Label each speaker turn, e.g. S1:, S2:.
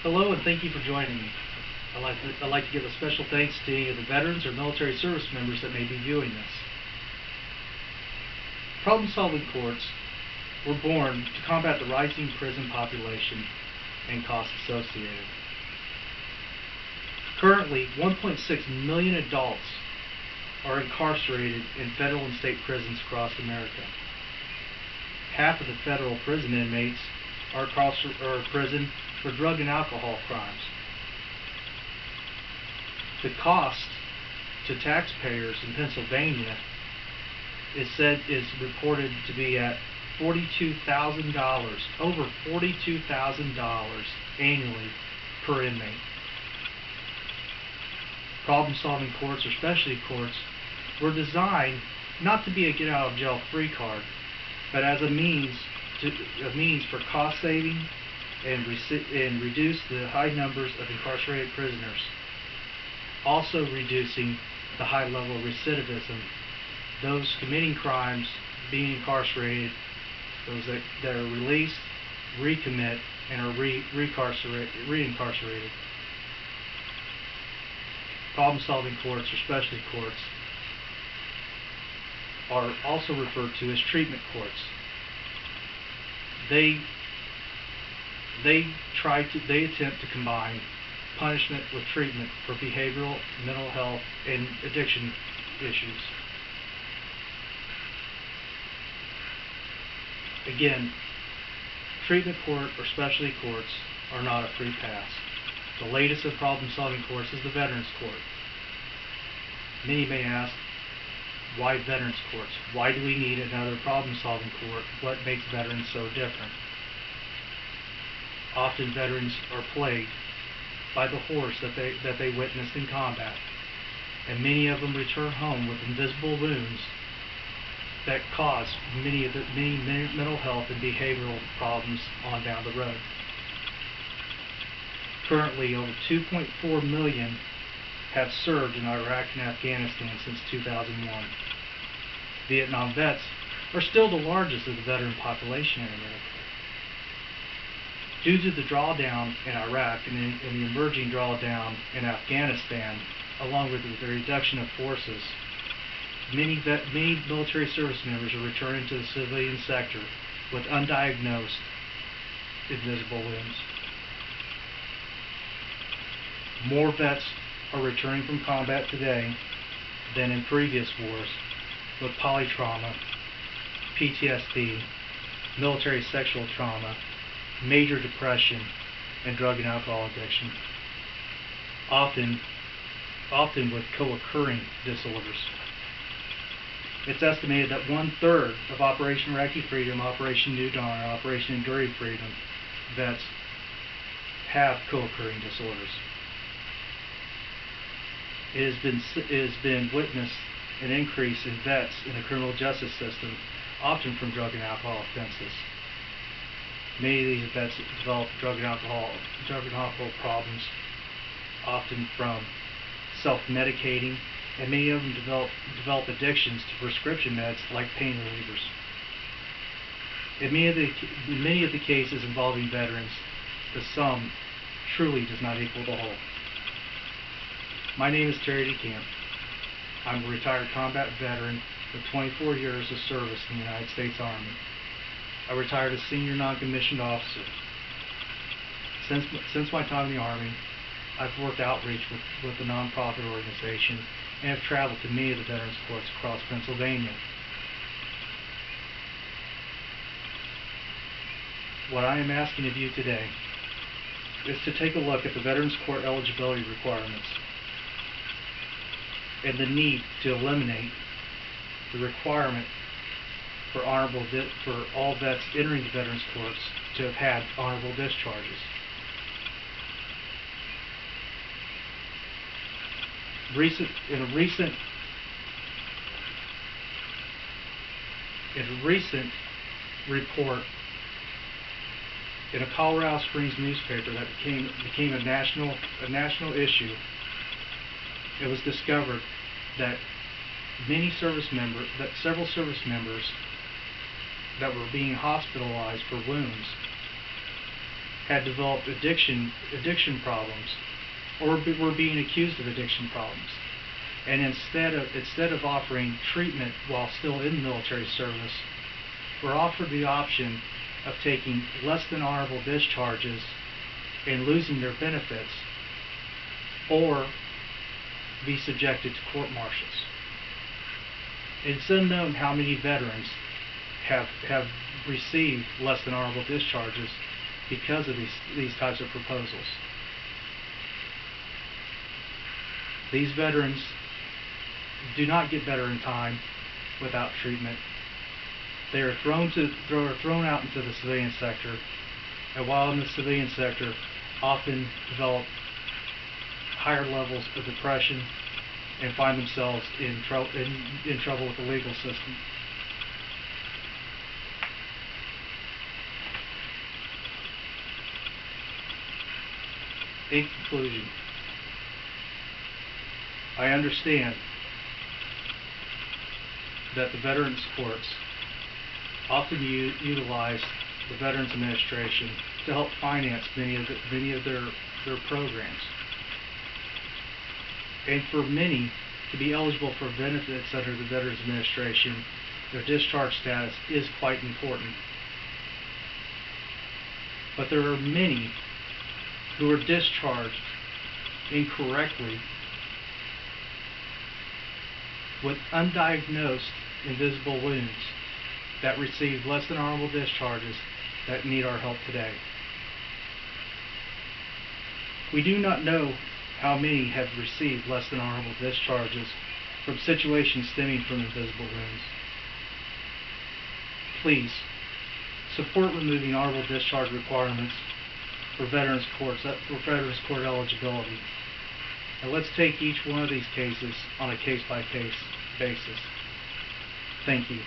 S1: Hello and thank you for joining me. I'd like to give a special thanks to any of the veterans or military service members that may be viewing this. Problem-solving courts were born to combat the rising prison population and costs associated. Currently, 1.6 million adults are incarcerated in federal and state prisons across America. Half of the federal prison inmates are imprisoned for drug and alcohol crimes. The cost to taxpayers in Pennsylvania is reported to be at $42,000, over $42,000 annually per inmate. Problem-solving courts or specialty courts were designed not to be a get-out-of-jail-free card, but as a means for cost saving and reduce the high numbers of incarcerated prisoners, also reducing the high level of recidivism, those committing crimes being incarcerated, those that are released, recommit, and are reincarcerated. Problem-solving courts or specialty courts are also referred to as treatment courts. They attempt to combine punishment with treatment for behavioral, mental health, and addiction issues. Again, treatment court or specialty courts are not a free pass. The latest of problem-solving courts is the Veterans Court. Many may ask, why Veterans Courts? Why do we need another problem-solving court? What makes veterans so different? Often veterans are plagued by the horrors that they witnessed in combat, and many of them return home with invisible wounds that cause many mental health and behavioral problems on down the road. Currently, over 2.4 million have served in Iraq and Afghanistan since 2001. Vietnam vets are still the largest of the veteran population in America. Due to the drawdown in Iraq and the emerging drawdown in Afghanistan, along with the reduction of forces, many military service members are returning to the civilian sector with undiagnosed invisible wounds. More vets are returning from combat today than in previous wars with polytrauma, PTSD, military sexual trauma, major depression, and drug and alcohol addiction, often with co-occurring disorders. It's estimated that 1/3 of Operation Iraqi Freedom, Operation New Dawn, and Operation Enduring Freedom vets have co-occurring disorders. It has been witnessed an increase in vets in the criminal justice system, often from drug and alcohol offenses. Many of these vets develop drug and alcohol problems, often from self-medicating, and many of them develop addictions to prescription meds like pain relievers. In many of the cases involving veterans, the sum truly does not equal the whole. My name is Terry Decamp. I'm a retired combat veteran with 24 years of service in the United States Army. I retired as senior non-commissioned officer. Since my time in the Army, I've worked outreach with a nonprofit organization and have traveled to many of the veterans courts across Pennsylvania. What I am asking of you today is to take a look at the Veterans Court eligibility requirements and the need to eliminate the requirement for all vets entering the Veterans Courts to have had honorable discharges. In a recent report in a Colorado Springs newspaper that became a national issue, it was discovered that several service members that were being hospitalized for wounds had developed addiction problems, or were being accused of addiction problems. And instead of offering treatment while still in military service, were offered the option of taking less than honorable discharges and losing their benefits, or be subjected to court martials. It's unknown how many veterans have received less than honorable discharges because of these types of proposals. These veterans do not get better in time without treatment. They are thrown out into the civilian sector, and while in the civilian sector, often develop higher levels of depression and find themselves in trouble with the legal system. In conclusion, I understand that the Veterans Courts often utilize the Veterans Administration to help finance many of their programs. And for many to be eligible for benefits under the Veterans Administration, their discharge status is quite important. But there are many who are discharged incorrectly with undiagnosed invisible wounds that receive less than honorable discharges that need our help today. We do not know how many have received less than honorable discharges from situations stemming from invisible wounds. Please support removing honorable discharge requirements for Veterans Court eligibility. And let's take each one of these cases on a case-by-case basis. Thank you.